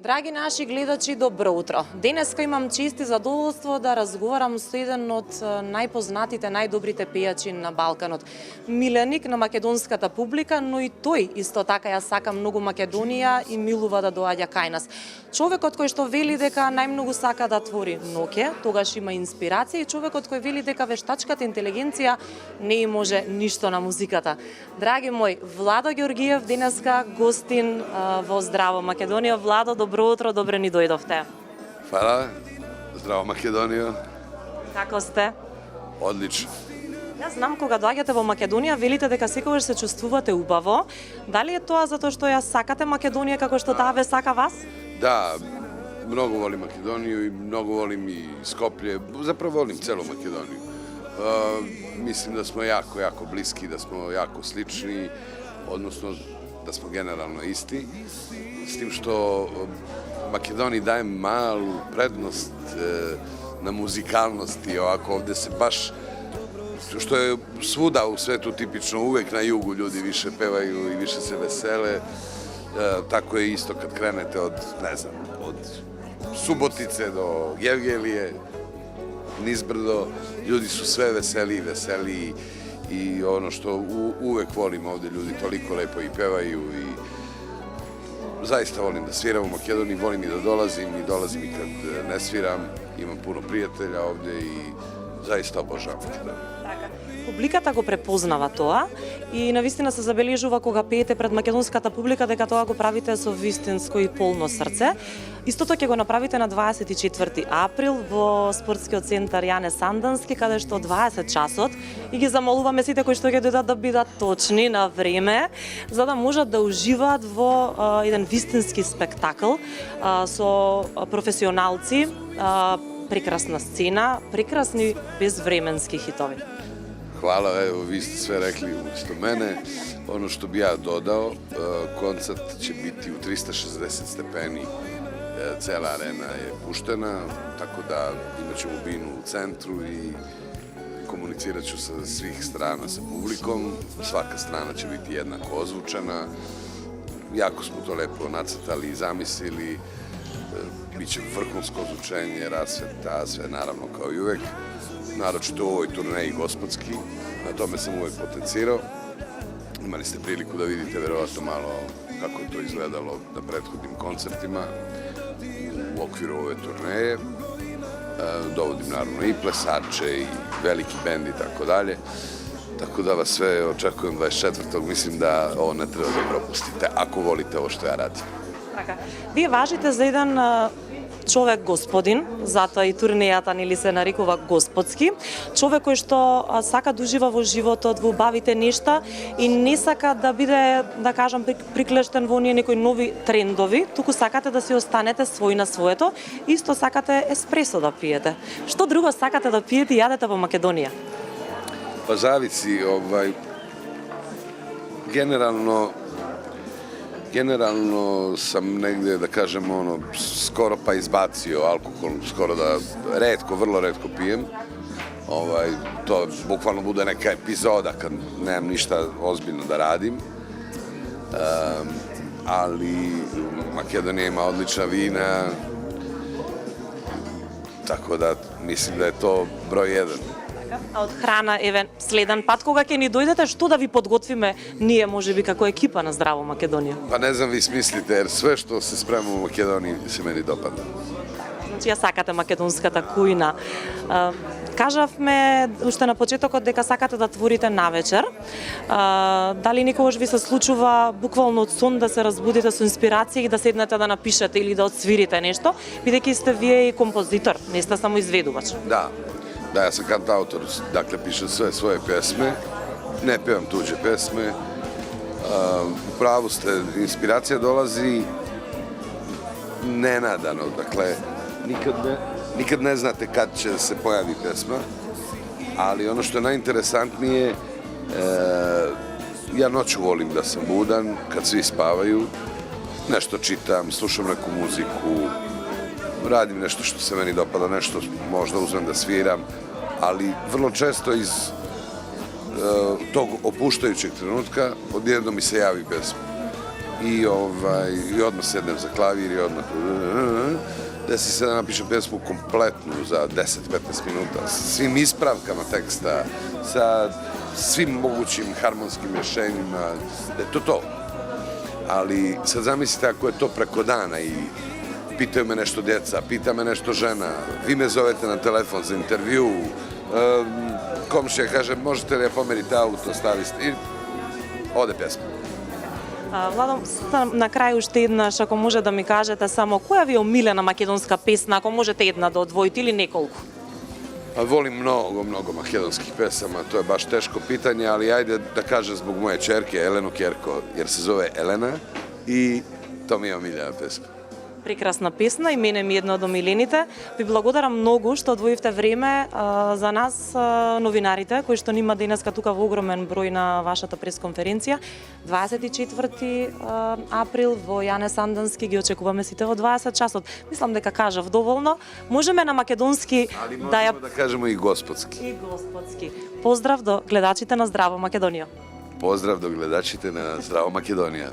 Драги наши гледачи, добро утро. Денеска имам чест и задоволство да разговарам со еден од најпознатите, најдобрите пејачи на Балканот. Миленик на македонската публика, но и тој исто така ја сака многу Македонија и милува да доаѓа кај нас. Човекот кој што вели дека најмногу сака да твори ноќе, тогаш има инспирација, и човекот кој вели дека вештачката интелигенција не и може ништо на музиката. Драги мој, Владо Ѓоргиев денеска гостин во Здраво Македонија. Владо, добро утро, добре ни дојдовте. Фала, здраво Македонија. Како сте? Одлично. Јас знам кога доаѓате во Македонија, велите дека секогаш се чувствувате убаво. Дали е тоа затоа што ја сакате Македонија како што таа ве сака вас? Да, многу волим Македонија и многу волим и Скопје. Заправо волим целу Македонија. Мислим да смо јако блиски, да смо јако слични, односно да смо генерално исти. С тим што Македонија даje малу предност на музикалност и овако овде се баш, што е свуда у свету типично, увек на југу луѓе више певају и више се веселе. Тако е исто кад кренете од, не знам, од Суботице до Јевгелије, низбрдо, луѓе су све весели и оно што увек волим овде, луѓе толико лепо и певају и заista волим да свирам у Македонија, волим и да долазим и кад не свирам, имам пуно пријателја овде и заista обожавам Македонија. Публиката го препознава тоа и навистина се забележува кога пеете пред македонската публика дека тоа го правите со вистинско и полно срце. Истото ќе го направите на 24 април во спортскиот центар Јане Сандански, каде што 20 часот, и ги замолуваме сите кои што ќе дојдат да бидат точни на време, за да можат да уживаат во еден вистински спектакл со професионалци, прекрасна сцена, прекрасни безвременски хитови. Хвала, ево, ви сте све рекли уместо мене. Оно што би ја додал, концерт ќе бити у 360 степени, цела арена е пуштена, тако да имаќemo бину у центру и комуницираću sa svih strana sa publikom. Svaka strana će biti jednako ozvučena. Jako smo to lepo nacrtali i zamislili. Biće vrhunsko ozvučenje, rasveta, sve naravno kao i uvek. Naročito u ovoj turneji gospodski, na tome sam uvek potencirao. Imali ste priliku da vidite verovatno malo kako je to izgledalo na prethodnim koncertima u okviru ove turneje. Dovodim naravno i plesače i veliki bend i tako dalje. Tako da vas sve očekujem 24. Mislim da ovo ne treba da propustite ako volite ovo što ja radim. Така. Вие важите за еден човек господин, затоа и турнејата нели се нарекува господски, човек кој што сака да ужива во животот, во убавите нешта и не сака да биде, да кажам, приклештен во оние некои нови трендови, туку сакате да си останете свој на своето, исто сакате еспресо да пиете. Што друго сакате да пиете и јадете во Македонија? Па зависи, Generalno sam negde, da kažem, skoro pa izbacio alkohol, skoro da, vrlo retko pijem. To bukvalno bude neka epizoda kad nemam ništa ozbiljno da radim. Ali Makedonija ima odlična vina, tako da mislim da je to broj 1. А од храна, еве, следен пат кога ќе ни дојдете, што да ви подготвиме ние, можеби, како екипа на Здраво Македонија? Па не знам, ви смислите, jer све што се спрема у Македонија се мени допада. Значи, ја сакате македонската кујна. Кажавме уште на почетокот дека сакате да творите навечер. Дали некогаш ви се случува буквално од сон да се разбудите со инспирација и да седнете да напишете или да отсвирите нешто, бидејќи сте вие и композитор, не сте само изведувач? Da, ja sam kantautor, dakle pišem sve svoje pjesme, ne pevam tuđe pjesme. U pravu ste, inspiracija dolazi nenadano, dakle nikad ne znate kad će se pojavi pjesma, ali ono što je najinteresantnije, ja noću volim da sam budan, kad svi spavaju, nešto čitam, slušam neku muziku, radim nešto što se meni dopada, nešto možda uzmem da sviram, ali vrlo često iz tog opuštajućeg trenutka odjedno mi se javi pesma. i odmah sednem za klavir i odmah desi se da napišem pesmu kompletnu za 10-15 minuta, sa svim ispravkama teksta, sa svim mogućim harmonskim rješenjima, da je to to. Ali sad zamislite ako je to preko dana i pitaju me nešto djeca, pita me nešto žena, vi me zovete na telefon za intervju, komšija kaže možete li ja pomerite auto, stavite i ode pesma. Владо, на крај уште еднаш, ако може да ми кажете само, која ви е омилена македонска песна, ако можете една да одвоите или неколку? Volim mnogo makedonskih pesama, to je baš teško pitanje, ali ajde da kažem zbog moje čerke, Elenu Kjerko, jer se zove Elena i to mi je omiljena pesma. Прекрасна песна и мене ми една од омилените. Ви благодарам многу што одвоивте време за нас, новинарите, кои што нима денеска тука во огромен број на вашата пресконференција. 24 април во Јане Сандански ги очекуваме сите во 20 часот. Мислам дека кажав доволно. Можеме на македонски Ali да ја... možemo da kažemo i gospodski. И господски. Поздрав до гледачите на Здраво Македонија. Pozdrav do gledačite na Zdravo Makedonija.